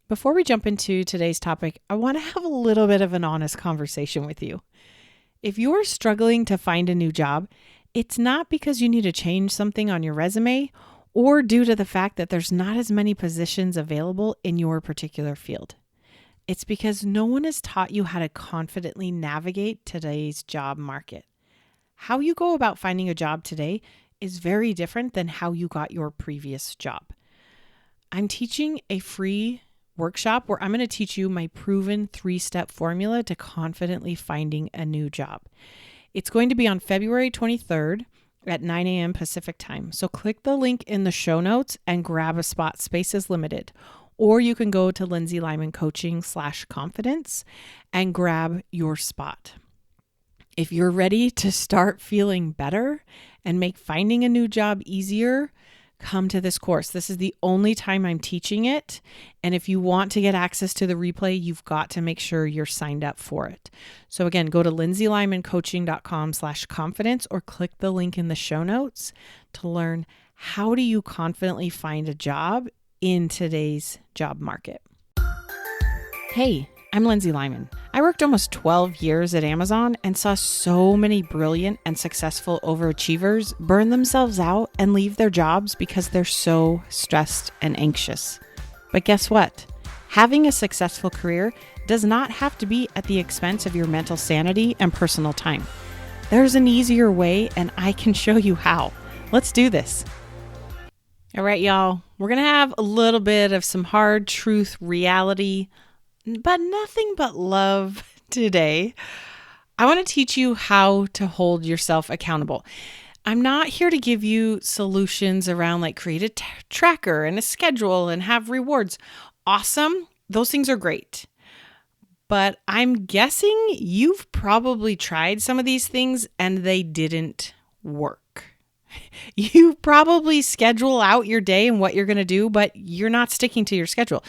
Before we jump into today's topic, I want to have a little bit of an honest conversation with you. If you're struggling to find a new job, it's not because you need to change something on your resume or due to the fact that there's not as many positions available in your particular field. It's because no one has taught you how to confidently navigate today's job market. How you go about finding a job today is very different than how you got your previous job. I'm teaching a free workshop where I'm going to teach you my proven 3-step formula to confidently finding a new job. It's going to be on February 23rd at 9 a.m. Pacific time. So click the link in the show notes and grab a spot. Space is limited. Or you can go to Lindsay Lyman Coaching/confidence and grab your spot. If you're ready to start feeling better and make finding a new job easier, come to this course. This is the only time I'm teaching it. And if you want to get access to the replay, you've got to make sure you're signed up for it. So again, go to lindsaylymancoaching.com/confidence or click the link in the show notes to learn how do you confidently find a job in today's job market. Hey, I'm Lindsay Lyman. I worked almost 12 years at Amazon and saw so many brilliant and successful overachievers burn themselves out and leave their jobs because they're so stressed and anxious. But guess what? Having a successful career does not have to be at the expense of your mental sanity and personal time. There's an easier way, and I can show you how. Let's do this. All right, y'all. We're going to have a little bit of some hard truth reality, but nothing but love today. I want to teach you how to hold yourself accountable. I'm not here to give you solutions around like create a tracker and a schedule and have rewards. Awesome. Those things are great. But I'm guessing you've probably tried some of these things and they didn't work. You probably schedule out your day and what you're going to do, but you're not sticking to your schedule.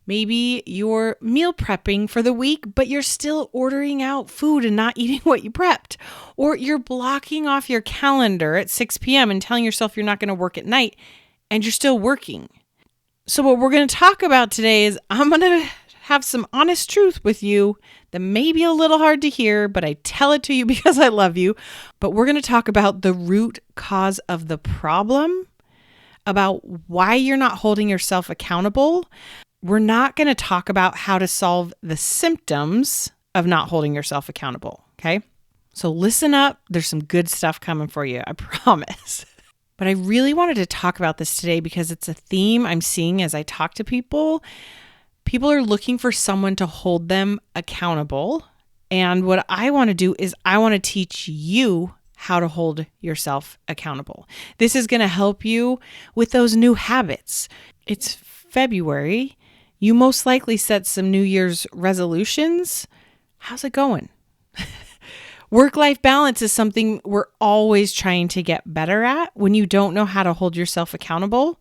Maybe you're meal prepping for the week, but you're still ordering out food and not eating what you prepped. Or you're blocking off your calendar at 6 p.m. and telling yourself you're not going to work at night and you're still working. So what we're going to talk about today is I'm going to have some honest truth with you that may be a little hard to hear, but I tell it to you because I love you. But we're going to talk about the root cause of the problem, about why you're not holding yourself accountable. We're not going to talk about how to solve the symptoms of not holding yourself accountable, okay? So listen up. There's some good stuff coming for you, I promise. But I really wanted to talk about this today because it's a theme I'm seeing as I talk to people. People are looking for someone to hold them accountable. And what I want to do is I want to teach you how to hold yourself accountable. This is going to help you with those new habits. It's February. You most likely set some New Year's resolutions. How's it going? Work-life balance is something we're always trying to get better at. When you don't know how to hold yourself accountable,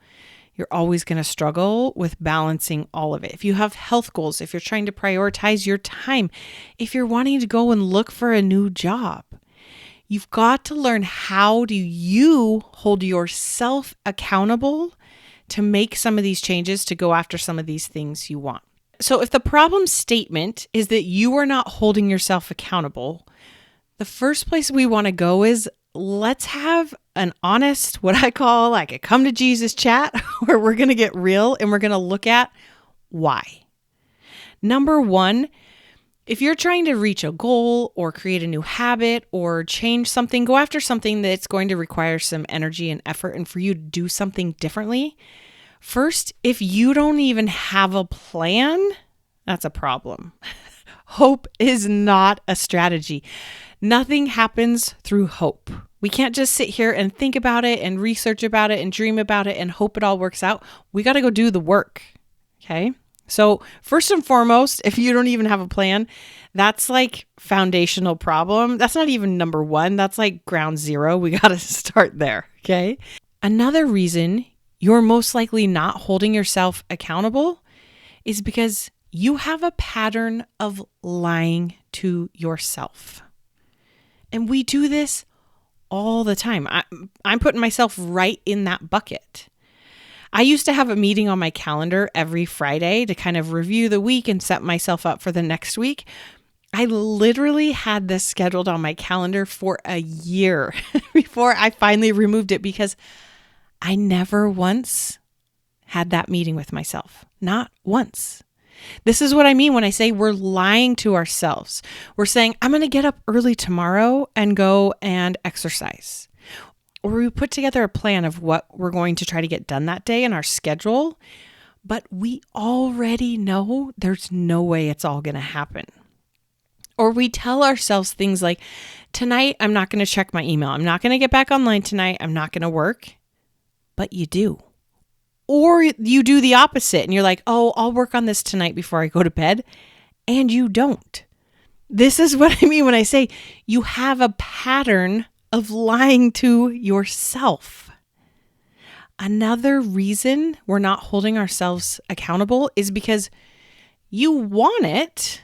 you're always going to struggle with balancing all of it. If you have health goals, if you're trying to prioritize your time, if you're wanting to go and look for a new job, you've got to learn how do you hold yourself accountable to make some of these changes, to go after some of these things you want. So if the problem statement is that you are not holding yourself accountable, the first place we want to go is let's have an honest, what I call like a come to Jesus chat, where we're going to get real and we're going to look at why. Number one, if you're trying to reach a goal or create a new habit or change something, go after something that's going to require some energy and effort and for you to do something differently. First, if you don't even have a plan, that's a problem. Hope is not a strategy. Nothing happens through hope. We can't just sit here and think about it and research about it and dream about it and hope it all works out. We got to go do the work. Okay? So first and foremost, if you don't even have a plan, that's like foundational problem. That's not even number one. That's like ground zero. We got to start there. Okay. Another reason you're most likely not holding yourself accountable is because you have a pattern of lying to yourself. And we do this all the time. I'm putting myself right in that bucket. I used to have a meeting on my calendar every Friday to kind of review the week and set myself up for the next week. I literally had this scheduled on my calendar for a year before I finally removed it because I never once had that meeting with myself. Not once. This is what I mean when I say we're lying to ourselves. We're saying, I'm going to get up early tomorrow and go and exercise. Or we put together a plan of what we're going to try to get done that day in our schedule, but we already know there's no way it's all going to happen. Or we tell ourselves things like, tonight, I'm not going to check my email. I'm not going to get back online tonight. I'm not going to work. But you do. Or you do the opposite and you're like, oh, I'll work on this tonight before I go to bed. And you don't. This is what I mean when I say you have a pattern of lying to yourself. Another reason we're not holding ourselves accountable is because you want it,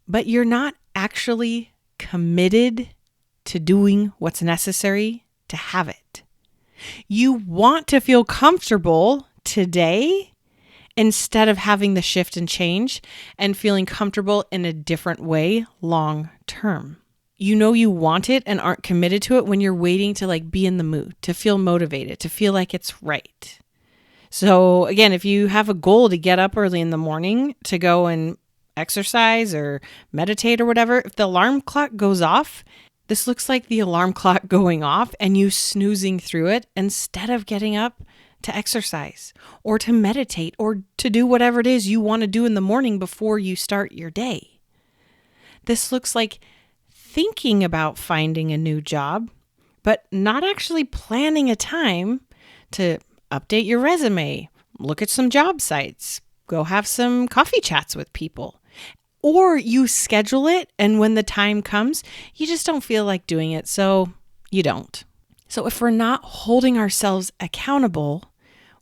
but you're not actually committed to doing what's necessary to have it. You want to feel comfortable today instead of having the shift and change and feeling comfortable in a different way long term. You know you want it and aren't committed to it when you're waiting to be in the mood, to feel motivated, to feel like it's right. So again, if you have a goal to get up early in the morning to go and exercise or meditate or whatever, if the alarm clock goes off, this looks like the alarm clock going off and you snoozing through it instead of getting up to exercise or to meditate or to do whatever it is you want to do in the morning before you start your day. This looks like thinking about finding a new job, but not actually planning a time to update your resume, look at some job sites, go have some coffee chats with people. Or you schedule it, and when the time comes, you just don't feel like doing it, so you don't. So if we're not holding ourselves accountable,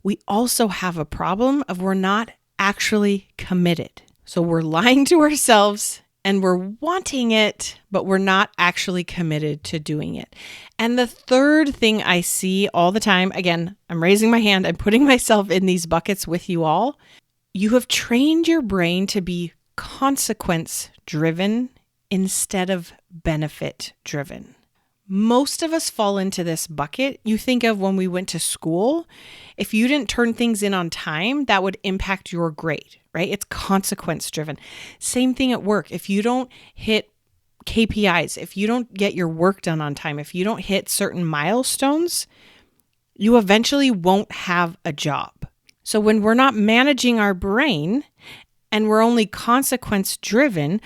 we also have a problem of we're not actually committed. So we're lying to ourselves, and we're wanting it, but we're not actually committed to doing it. And the third thing I see all the time, again, I'm raising my hand, I'm putting myself in these buckets with you all. You have trained your brain to be consequence driven instead of benefit driven. Most of us fall into this bucket. You think of when we went to school, if you didn't turn things in on time, that would impact your grade, right? It's consequence driven. Same thing at work. If you don't hit KPIs, if you don't get your work done on time, if you don't hit certain milestones, you eventually won't have a job. So when we're not managing our brain and we're only consequence driven,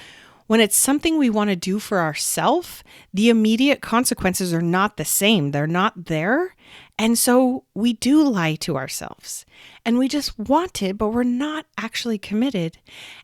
when it's something we want to do for ourselves, the immediate consequences are not the same. They're not there. And so we do lie to ourselves and we just want it, but we're not actually committed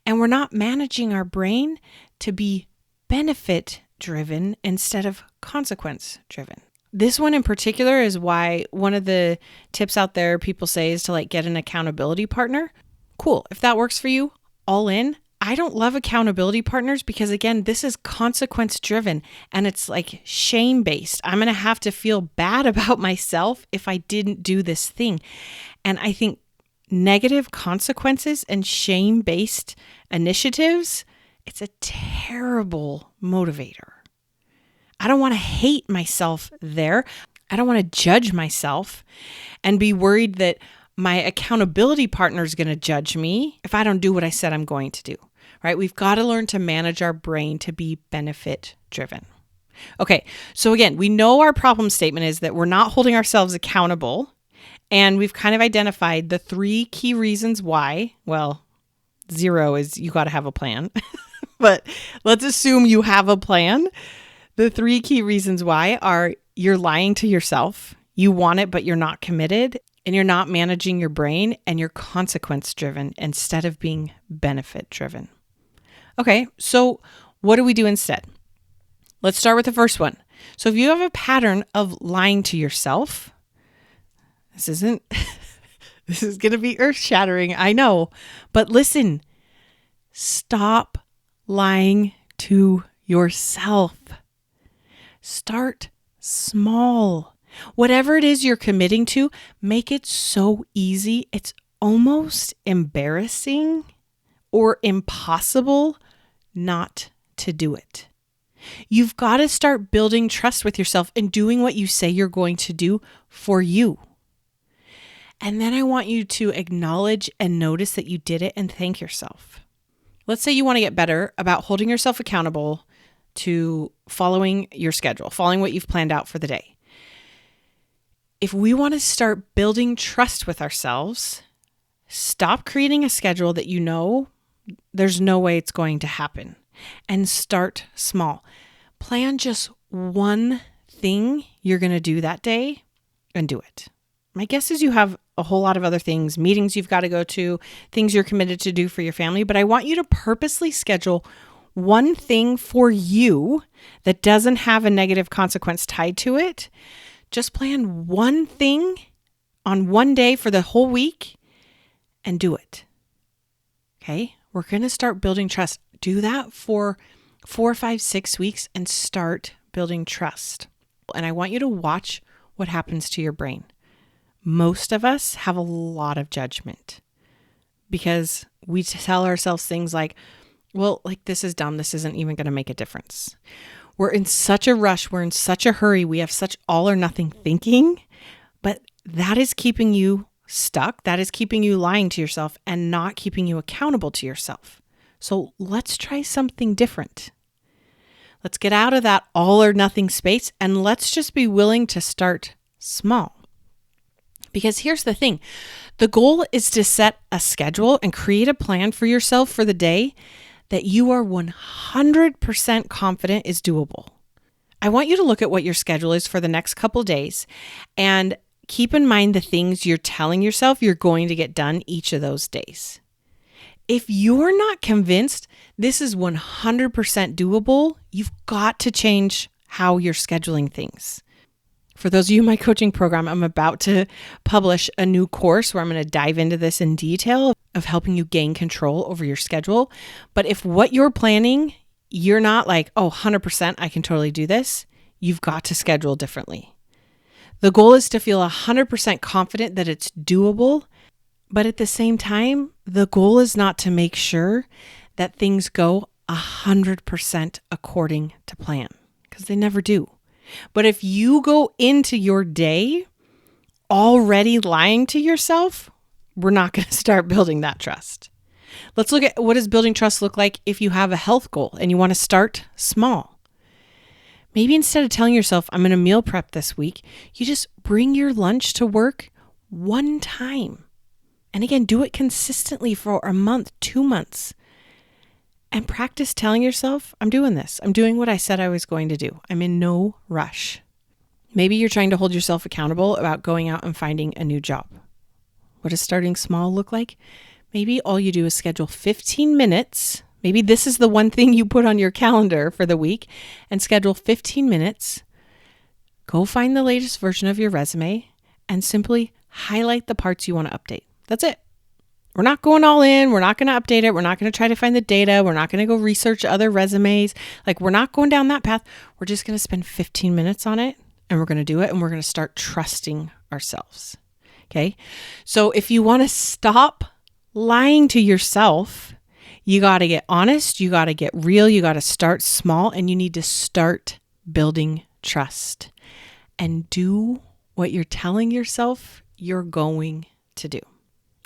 and we're not managing our brain to be benefit driven instead of consequence driven. This one in particular is why one of the tips out there people say is to get an accountability partner. Cool. If that works for you, all in. I don't love accountability partners because again, this is consequence driven and it's shame based. I'm going to have to feel bad about myself if I didn't do this thing. And I think negative consequences and shame based initiatives, it's a terrible motivator. I don't want to hate myself there. I don't want to judge myself and be worried that my accountability partner is going to judge me if I don't do what I said I'm going to do, right? We've got to learn to manage our brain to be benefit driven. Okay, so again, we know our problem statement is that we're not holding ourselves accountable, and we've kind of identified the 3 key reasons why. Well, 0 is you got to have a plan, but let's assume you have a plan. The 3 key reasons why are you're lying to yourself, you want it, but you're not committed, and you're not managing your brain, and you're consequence driven instead of being benefit driven. Okay, so what do we do instead? Let's start with the first one. So if you have a pattern of lying to yourself, this is going to be earth shattering, I know, but listen, stop lying to yourself. Start small. Whatever it is you're committing to, make it so easy. It's almost embarrassing or impossible not to do it. You've got to start building trust with yourself and doing what you say you're going to do for you. And then I want you to acknowledge and notice that you did it and thank yourself. Let's say you want to get better about holding yourself accountable to following your schedule, following what you've planned out for the day. If we want to start building trust with ourselves, stop creating a schedule that you know there's no way it's going to happen, and start small. Plan just one thing you're going to do that day and do it. My guess is you have a whole lot of other things, meetings you've got to go to, things you're committed to do for your family, but I want you to purposely schedule one thing for you that doesn't have a negative consequence tied to it. Just plan one thing on one day for the whole week and do it. Okay? We're going to start building trust. Do that for 4, 5, 6 weeks and start building trust. And I want you to watch what happens to your brain. Most of us have a lot of judgment because we tell ourselves things like, well, like this is dumb. This isn't even going to make a difference. We're in such a rush. We're in such a hurry. We have such all or nothing thinking, but that is keeping you stuck. That is keeping you lying to yourself and not keeping you accountable to yourself. So let's try something different. Let's get out of that all or nothing space and let's just be willing to start small. Because here's the thing, the goal is to set a schedule and create a plan for yourself for the day that you are 100% confident is doable. I want you to look at what your schedule is for the next couple days and keep in mind the things you're telling yourself you're going to get done each of those days. If you're not convinced this is 100% doable, you've got to change how you're scheduling things. For those of you in my coaching program, I'm about to publish a new course where I'm going to dive into this in detail of helping you gain control over your schedule. But if what you're planning, you're not like, oh, 100%, I can totally do this, you've got to schedule differently. The goal is to feel 100% confident that it's doable. But at the same time, the goal is not to make sure that things go 100% according to plan, because they never do. But if you go into your day already lying to yourself, we're not going to start building that trust. Let's look at what does building trust look like if you have a health goal and you want to start small. Maybe instead of telling yourself, I'm going to meal prep this week, you just bring your lunch to work one time. And again, do it consistently for a month, 2 months. And practice telling yourself, I'm doing this. I'm doing what I said I was going to do. I'm in no rush. Maybe you're trying to hold yourself accountable about going out and finding a new job. What does starting small look like? Maybe all you do is schedule 15 minutes. Maybe this is the one thing you put on your calendar for the week and schedule 15 minutes. Go find the latest version of your resume and simply highlight the parts you want to update. That's it. We're not going all in. We're not going to update it. We're not going to try to find the data. We're not going to go research other resumes. We're not going down that path. We're just going to spend 15 minutes on it and we're going to do it and we're going to start trusting ourselves. Okay. So if you want to stop lying to yourself, you got to get honest. You got to get real. You got to start small and you need to start building trust and do what you're telling yourself you're going to do.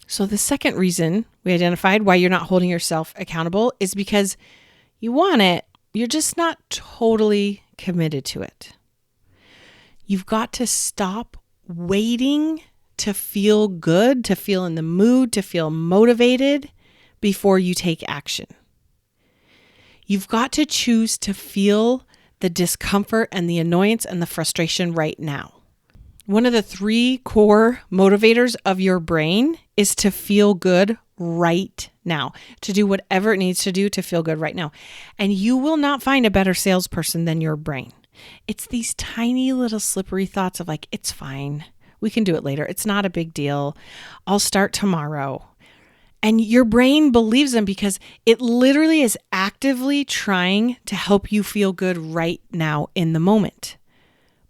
So the second reason we identified why you're not holding yourself accountable is because you want it, you're just not totally committed to it. You've got to stop waiting to feel good, to feel in the mood, to feel motivated before you take action. You've got to choose to feel the discomfort and the annoyance and the frustration right now. One of the 3 core motivators of your brain is to feel good right now, to do whatever it needs to do to feel good right now. And you will not find a better salesperson than your brain. It's these tiny little slippery thoughts of it's fine. We can do it later. It's not a big deal. I'll start tomorrow. And your brain believes them because it literally is actively trying to help you feel good right now in the moment.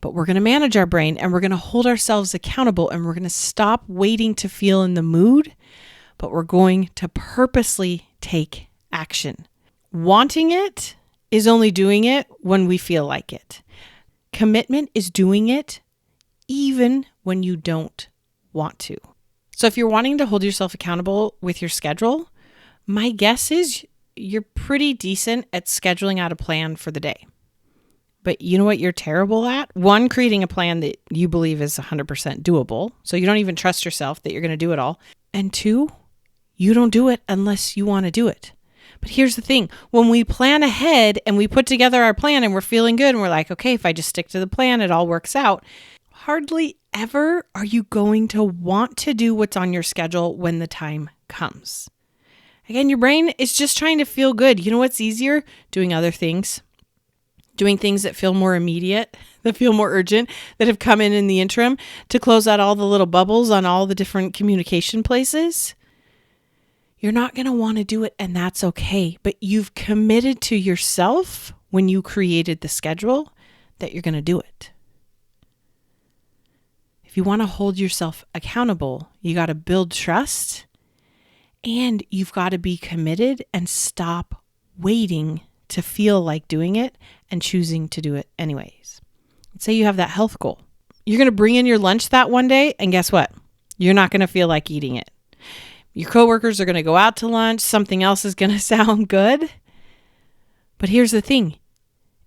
But we're going to manage our brain and we're going to hold ourselves accountable and we're going to stop waiting to feel in the mood, but we're going to purposely take action. Wanting it is only doing it when we feel like it. Commitment is doing it even when you don't want to. So if you're wanting to hold yourself accountable with your schedule, my guess is you're pretty decent at scheduling out a plan for the day. But you know what you're terrible at? One, creating a plan that you believe is 100% doable. So you don't even trust yourself that you're going to do it all. And two, you don't do it unless you want to do it. But here's the thing. When we plan ahead and we put together our plan and we're feeling good and we're like, okay, if I just stick to the plan, it all works out. Hardly ever are you going to want to do what's on your schedule when the time comes. Again, your brain is just trying to feel good. You know what's easier? Doing other things. Doing things that feel more immediate, that feel more urgent, that have come in the interim to close out all the little bubbles on all the different communication places. You're not going to want to do it, and that's okay. But you've committed to yourself when you created the schedule that you're going to do it. If you want to hold yourself accountable, you got to build trust, and you've got to be committed and stop waiting to feel like doing it and choosing to do it anyways. Let's say you have that health goal. You're going to bring in your lunch that one day, and guess what? You're not going to feel like eating it. Your coworkers are going to go out to lunch. Something else is going to sound good. But here's the thing.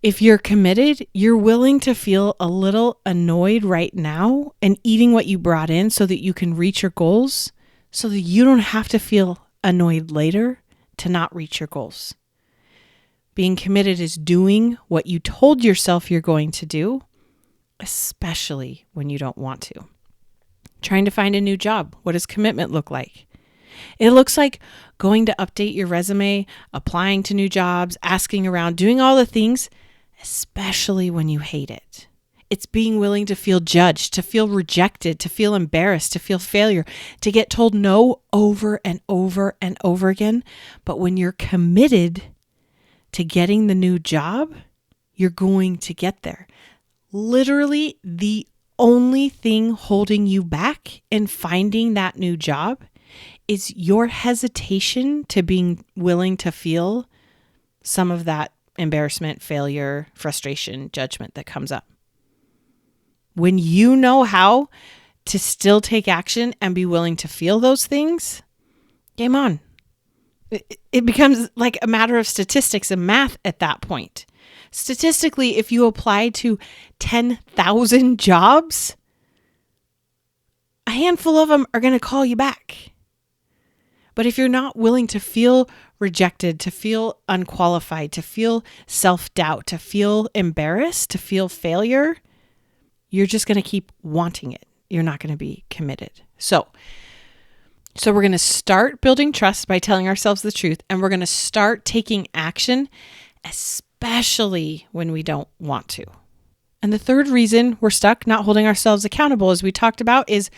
If you're committed, you're willing to feel a little annoyed right now and eating what you brought in so that you can reach your goals, so that you don't have to feel annoyed later to not reach your goals. Being committed is doing what you told yourself you're going to do, especially when you don't want to. Trying to find a new job. What does commitment look like? It looks like going to update your resume, applying to new jobs, asking around, doing all the things, especially when you hate it. It's being willing to feel judged, to feel rejected, to feel embarrassed, to feel failure, to get told no over and over and over again. But when you're committed to getting the new job, you're going to get there. Literally, the only thing holding you back in finding that new job is your hesitation to being willing to feel some of that embarrassment, failure, frustration, judgment that comes up. When you know how to still take action and be willing to feel those things, game on. It becomes like a matter of statistics and math at that point. Statistically, if you apply to 10,000 jobs, a handful of them are going to call you back. But if you're not willing to feel rejected, to feel unqualified, to feel self-doubt, to feel embarrassed, to feel failure, you're just going to keep wanting it. You're not going to be committed. So we're going to start building trust by telling ourselves the truth, and we're going to start taking action, especially when we don't want to. And the third reason we're stuck not holding ourselves accountable, as we talked about, is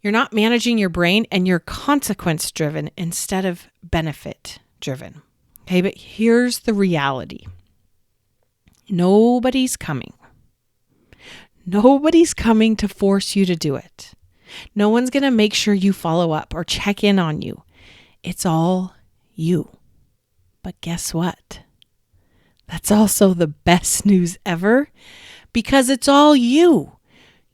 you're not managing your brain and you're consequence driven instead of benefit driven. Okay, but here's the reality. Nobody's coming. Nobody's coming to force you to do it. No one's going to make sure you follow up or check in on you. It's all you. But guess what? That's also the best news ever, because it's all you.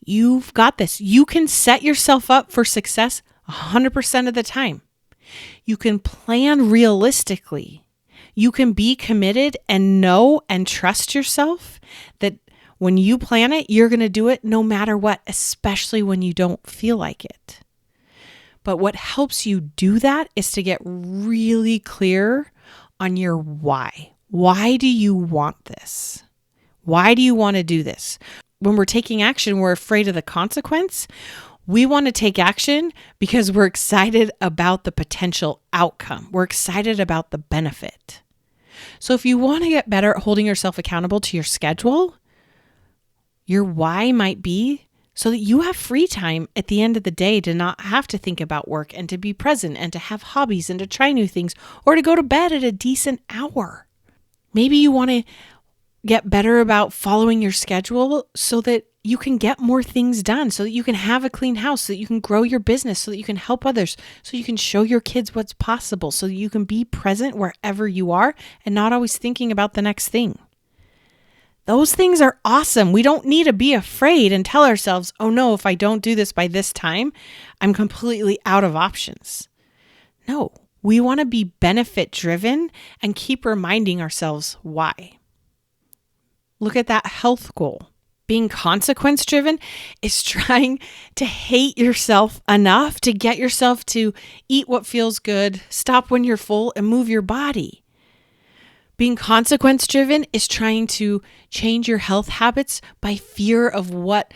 You've got this. You can set yourself up for success 100% of the time. You can plan realistically. You can be committed and know and trust yourself that when you plan it, you're going to do it no matter what, especially when you don't feel like it. But what helps you do that is to get really clear on your why. Why do you want this? Why do you want to do this? When we're taking action, we're afraid of the consequence. We want to take action because we're excited about the potential outcome. We're excited about the benefit. So if you want to get better at holding yourself accountable to your schedule, your why might be so that you have free time at the end of the day to not have to think about work and to be present and to have hobbies and to try new things or to go to bed at a decent hour. Maybe you want to get better about following your schedule so that you can get more things done, so that you can have a clean house, so that you can grow your business, so that you can help others, so you can show your kids what's possible, so that you can be present wherever you are and not always thinking about the next thing. Those things are awesome. We don't need to be afraid and tell ourselves, oh no, if I don't do this by this time, I'm completely out of options. No, we want to be benefit driven and keep reminding ourselves why. Look at that health goal. Being consequence driven is trying to hate yourself enough to get yourself to eat what feels good, stop when you're full, and move your body. Being consequence driven is trying to change your health habits by fear of what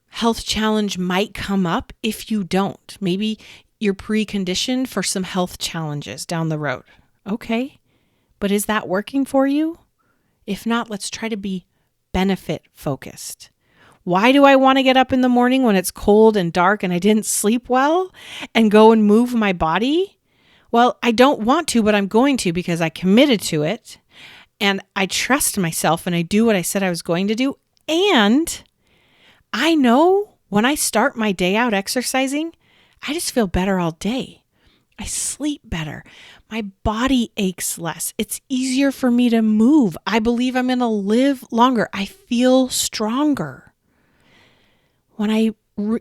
health challenge might come up if you don't. Maybe you're preconditioned for some health challenges down the road. Okay, but is that working for you? If not, let's try to be benefit focused. Why do I want to get up in the morning when it's cold and dark and I didn't sleep well and go and move my body? Well, I don't want to, but I'm going to because I committed to it and I trust myself and I do what I said I was going to do. And I know when I start my day out exercising, I just feel better all day. I sleep better. My body aches less. It's easier for me to move. I believe I'm going to live longer. I feel stronger. When I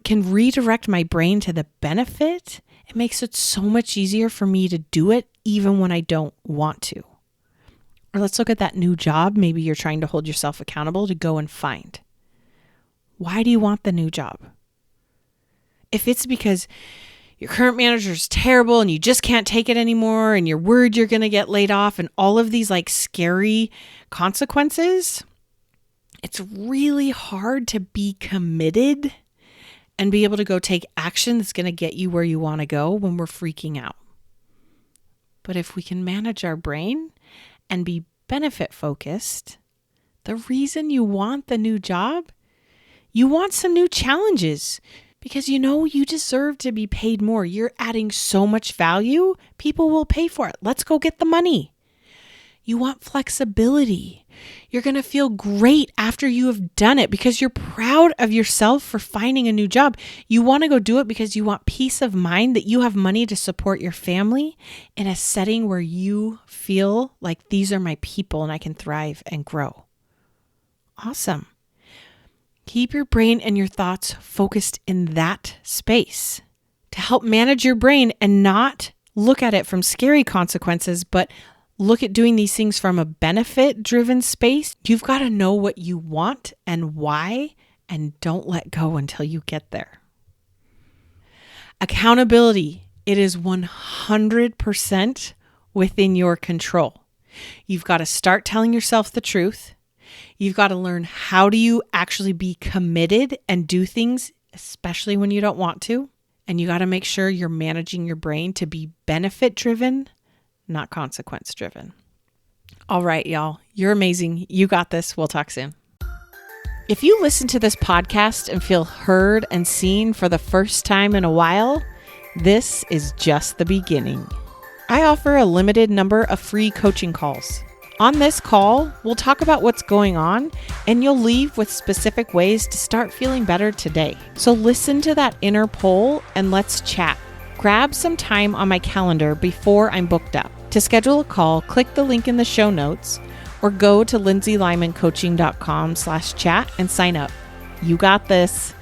can redirect my brain to the benefit, it makes it so much easier for me to do it even when I don't want to. Or let's look at that new job. Maybe you're trying to hold yourself accountable to go and find. Why do you want the new job? If it's because your current manager is terrible and you just can't take it anymore and you're worried you're going to get laid off and all of these like scary consequences, it's really hard to be committed and be able to go take action that's going to get you where you want to go when we're freaking out. But if we can manage our brain and be benefit focused, the reason you want the new job, you want some new challenges. Because you know you deserve to be paid more. You're adding so much value, people will pay for it. Let's go get the money. You want flexibility. You're going to feel great after you have done it because you're proud of yourself for finding a new job. You want to go do it because you want peace of mind that you have money to support your family in a setting where you feel like these are my people and I can thrive and grow. Awesome. Keep your brain and your thoughts focused in that space to help manage your brain and not look at it from scary consequences, but look at doing these things from a benefit-driven space. You've got to know what you want and why, and don't let go until you get there. Accountability. It is 100% within your control. You've got to start telling yourself the truth. You've got to learn how do you actually be committed and do things, especially when you don't want to. And you got to make sure you're managing your brain to be benefit driven, not consequence driven. All right, y'all, you're amazing. You got this. We'll talk soon. If you listen to this podcast and feel heard and seen for the first time in a while, this is just the beginning. I offer a limited number of free coaching calls. On this call, we'll talk about what's going on and you'll leave with specific ways to start feeling better today. So listen to that inner pull and let's chat. Grab some time on my calendar before I'm booked up. To schedule a call, click the link in the show notes or go to lindsaylymancoaching.com/chat and sign up. You got this.